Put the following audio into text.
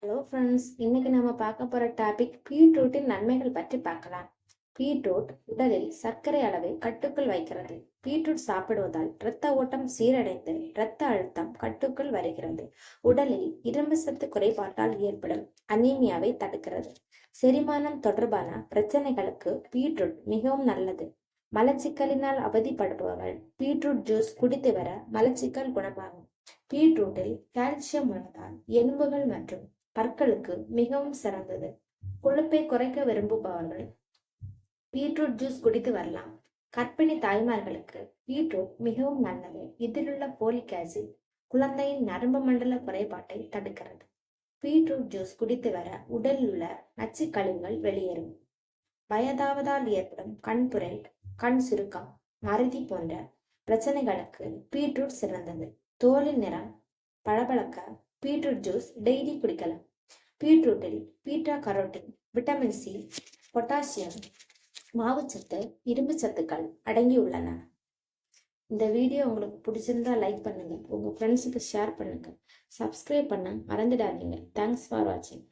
Hello friends, இன்னைக்கு நம்ம பார்க்க போற டாபிக் பீட்ரூட்டின் நன்மைகள் பற்றி பார்க்கலாம். பீட்ரூட் உடலில் சர்க்கரை அளவை கட்டுக்குள் வைக்கிறது. பீட்ரூட் சாப்பிடுவதால் இரத்த ஓட்டம் சீரடைந்து இரத்த அழுத்தம் கட்டுக்குள் வருகிறது. உடலில் இரும்பு சத்து குறைபாட்டால் ஏற்படும் அனீமியாவை தடுக்கிறது. செரிமானம் தொடர்பான பிரச்சனைகளுக்கு பீட்ரூட் மிகவும் நல்லது. மலச்சிக்கலினால் அவதிப்படுபவர்கள் பீட்ரூட் ஜூஸ் குடித்து வர மலச்சிக்கல் குணமாகும். பீட்ரூட்டில் கால்சியம் உள்ளதால் எலும்புகள் மற்றும் பற்களுக்கு மிகவும் சிறந்தது. கொழுப்பை குறைக்க விரும்புபவர்கள் பீட்ரூட் ஜூஸ் குடித்து வரலாம். கர்ப்பிணி தாய்மார்களுக்கு பீட்ரூட் மிகவும் நல்லது. இதிலுள்ள போலிக் ஆசிட் குழந்தையின் நரம்பு மண்டல குறைபாட்டை தடுக்கிறது. பீட்ரூட் ஜூஸ் குடித்து வர உடலில் உள்ள நச்சு கழிவுகள் வெளியேறும். வயதாவதால் ஏற்படும் கண்புரை, கண் சுருக்கம், மறதி போன்ற பிரச்சனைகளுக்கு பீட்ரூட் சிறந்தது. தோலின் நிறம் பளபளக்க பீட்ரூட் ஜூஸ் டெய்லி குடிக்கலாம். பீட்ரூட்டில் beta carotene, vitamin C, potassium, மாவுச்சத்து, இரும்பு சத்துக்கள் அடங்கியுள்ளன. இந்த வீடியோ உங்களுக்கு பிடிச்சிருந்தா லைக் பண்ணுங்க, உங்க ஃப்ரெண்ட்ஸுக்கு ஷேர் பண்ணுங்க, சப்ஸ்கிரைப் பண்ண மறந்துடாதீங்க. தேங்க்ஸ் ஃபார் வாட்சிங்.